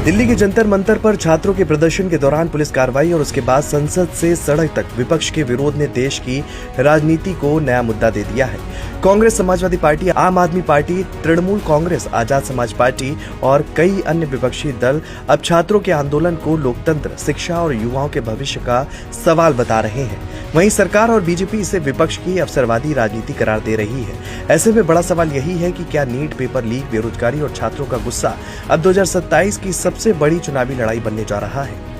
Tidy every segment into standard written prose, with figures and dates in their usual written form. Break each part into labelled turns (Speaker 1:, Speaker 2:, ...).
Speaker 1: दिल्ली के जंतर मंतर पर छात्रों के प्रदर्शन के दौरान पुलिस कार्रवाई और उसके बाद संसद से सड़क तक विपक्ष के विरोध ने देश की राजनीति को नया मुद्दा दे दिया है। कांग्रेस, समाजवादी पार्टी, आम आदमी पार्टी, तृणमूल कांग्रेस, आजाद समाज पार्टी और कई अन्य विपक्षी दल अब छात्रों के आंदोलन को लोकतंत्र, शिक्षा और युवाओं के भविष्य का सवाल बता रहे हैं। वहीं सरकार और बीजेपी इसे विपक्ष की अवसरवादी राजनीति करार दे रही है। ऐसे में बड़ा सवाल यही है कि क्या नीट, पेपर लीक, बेरोजगारी और छात्रों का गुस्सा अब 2027 की सबसे बड़ी चुनावी लड़ाई बनने जा रहा है।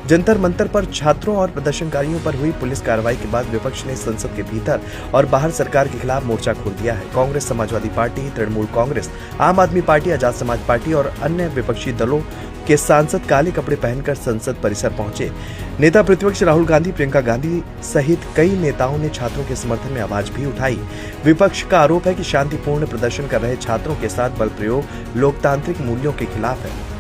Speaker 1: जंतर मंतर पर छात्रों और प्रदर्शनकारियों पर हुई पुलिस कार्रवाई के बाद विपक्ष ने संसद के भीतर और बाहर सरकार के खिलाफ मोर्चा खोल दिया है। कांग्रेस, समाजवादी पार्टी, तृणमूल कांग्रेस, आम आदमी पार्टी, आजाद समाज पार्टी और अन्य विपक्षी दलों के सांसद काले कपड़े पहनकर संसद परिसर पहुंचे। नेता प्रतिपक्ष राहुल गांधी, प्रियंका गांधी सहित कई नेताओं ने छात्रों के समर्थन में आवाज भी उठाई। विपक्ष का आरोप है कि शांतिपूर्ण प्रदर्शन कर रहे छात्रों के साथ बल प्रयोग लोकतांत्रिक मूल्यों के खिलाफ है।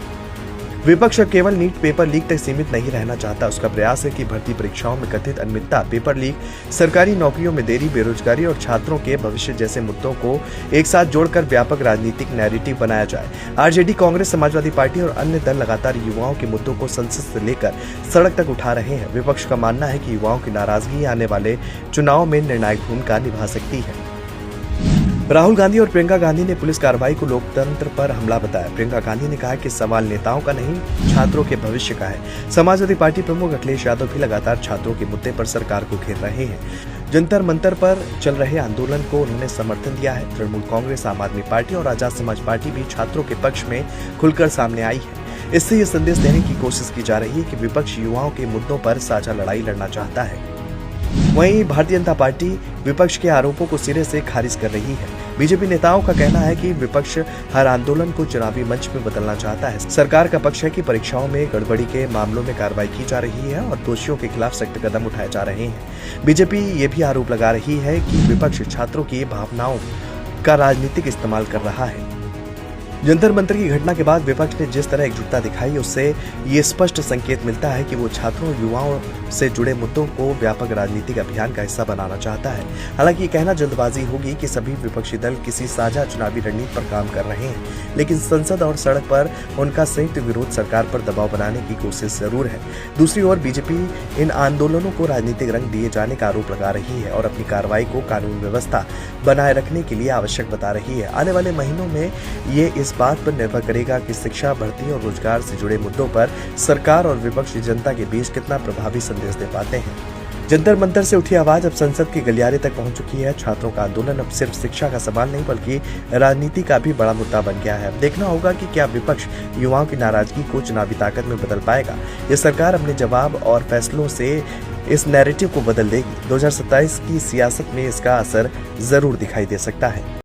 Speaker 1: विपक्ष केवल नीट, पेपर लीक तक सीमित नहीं रहना चाहता। उसका प्रयास है कि भर्ती परीक्षाओं में कथित अनियमितता, पेपर लीक, सरकारी नौकरियों में देरी, बेरोजगारी और छात्रों के भविष्य जैसे मुद्दों को एक साथ जोड़कर व्यापक राजनीतिक नैरेटिव बनाया जाए। आरजेडी, कांग्रेस, समाजवादी पार्टी और अन्य दल लगातार युवाओं के मुद्दों को संसद से लेकर सड़क तक उठा रहे हैं। विपक्ष का मानना है कि युवाओं की नाराजगी आने वाले चुनाव में निर्णायक भूमिका निभा सकती है। राहुल गांधी और प्रियंका गांधी ने पुलिस कार्रवाई को लोकतंत्र पर हमला बताया। प्रियंका गांधी ने कहा कि सवाल नेताओं का नहीं, छात्रों के भविष्य का है। समाजवादी पार्टी प्रमुख अखिलेश यादव भी लगातार छात्रों के मुद्दे पर सरकार को घेर रहे हैं। जंतर मंतर पर चल रहे आंदोलन को उन्होंने समर्थन दिया है। तृणमूल कांग्रेस, आम आदमी पार्टी और आजाद समाज पार्टी भी छात्रों के पक्ष में खुलकर सामने आई है। इससे ये संदेश देने की कोशिश की जा रही है कि विपक्ष युवाओं के मुद्दों पर साझा लड़ाई लड़ना चाहता है। वहीं भारतीय जनता पार्टी विपक्ष के आरोपों को सिरे से खारिज कर रही है। बीजेपी नेताओं का कहना है कि विपक्ष हर आंदोलन को चुनावी मंच में बदलना चाहता है। सरकार का पक्ष है कि परीक्षाओं में गड़बड़ी के मामलों में कार्रवाई की जा रही है और दोषियों के खिलाफ सख्त कदम उठाए जा रहे हैं। बीजेपी ये भी आरोप लगा रही है कि विपक्ष छात्रों की भावनाओं का राजनीतिक इस्तेमाल कर रहा है। जंतर मंतर की घटना के बाद विपक्ष ने जिस तरह एकजुटता दिखाई, उससे ये स्पष्ट संकेत मिलता है कि वो छात्रों, युवाओं से जुड़े मुद्दों को व्यापक राजनीतिक अभियान का हिस्सा बनाना चाहता है। हालांकि ये कहना जल्दबाजी होगी कि सभी विपक्षी दल किसी साझा चुनावी रणनीति पर काम कर रहे हैं, लेकिन संसद और सड़क पर उनका संयुक्त विरोध सरकार पर दबाव बनाने की कोशिश जरूर है। दूसरी ओर बीजेपी इन आंदोलनों को राजनीतिक रंग दिए जाने का आरोप लगा रही है और अपनी कार्रवाई को कानून व्यवस्था बनाए रखने के लिए आवश्यक बता रही है। आने वाले महीनों में ये इस बात पर निर्भर करेगा कि शिक्षा, भर्ती और रोजगार से जुड़े मुद्दों पर सरकार और विपक्षी जनता के बीच कितना प्रभावी संदेश दे पाते हैं। जंतर मंतर से उठी आवाज अब संसद के गलियारे तक पहुंच चुकी है। छात्रों का आंदोलन अब सिर्फ शिक्षा का सवाल नहीं बल्कि राजनीति का भी बड़ा मुद्दा बन गया है। देखना होगा कि क्या विपक्ष युवाओं की नाराजगी को चुनावी ताकत में बदल पाएगा। ये सरकार अपने जवाब और फैसलों से इस नैरेटिव को बदल देगी। 2027 की सियासत में इसका असर जरूर दिखाई दे सकता है।